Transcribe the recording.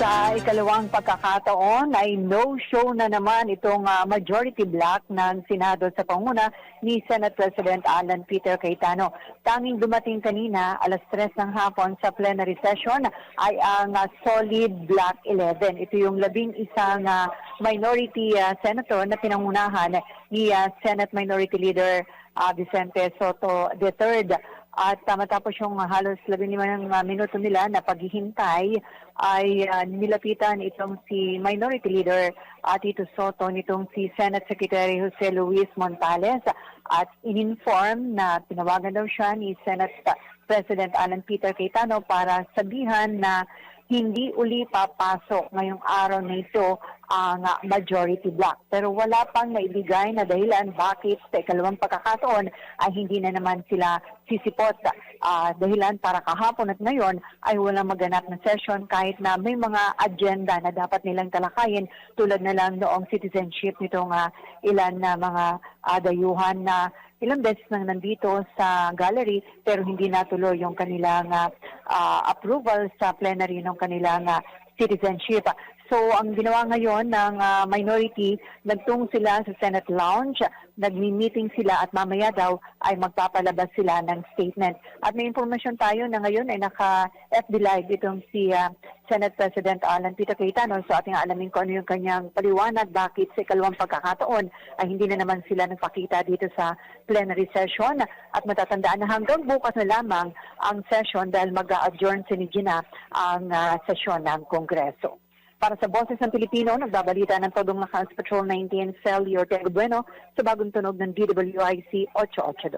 Sa ikalawang pagkakataon ay no-show na naman itong majority bloc ng Senado sa panguna ni Senate President Alan Peter Cayetano. Tanging dumating kanina alas 3 ng hapon sa plenary session ay ang solid bloc 11. Ito yung 11 minority senator na pinangunahan ni Senate Minority Leader Vicente Soto III. At matapos yung halos 15 minuto nila na paghihintay ay nilapitan itong si Minority Leader Tito Soto nitong si Senate Secretary Jose Luis Montales at in-inform na tinawagan daw siya ni Senate President Alan Peter Cayetano para sabihan na hindi uli papasok ngayong araw na ito ang majority bloc. Pero wala pang naibigay na dahilan bakit sa ikalawang pagkakataon ay hindi na naman sila sisipot. Dahilan para kahapon at ngayon ay walang maganap na session kahit na may mga agenda na dapat nilang talakayin tulad na lang noong citizenship nitong ilan na mga dayuhan na ilang beses nang nandito sa gallery pero hindi natuloy yung kanilang approval sa plenary ng kanilang citizenship. So ang ginawa ngayon ng minority, nagtung sila sa Senate Lounge, nagmi-meeting sila at mamaya daw ay magpapalabas sila ng statement. At may impormasyon tayo na ngayon ay naka-FB Live itong si Senate President Alan Peter Cayetano. So ating alamin kung ano yung kanyang paliwanag bakit sa ikalawang pagkakataon ay hindi na naman sila nagpakita dito sa plenary session. At matatandaan na hanggang bukas na lamang ang session dahil mag-adjourn sinigina ang sesyon ng Kongreso. Para sa Boses ng Pilipino, nagbabalita ng Todong Lakas Patrol 19 Cell Ortega Bueno sa bagong tunog ng DWIC 882.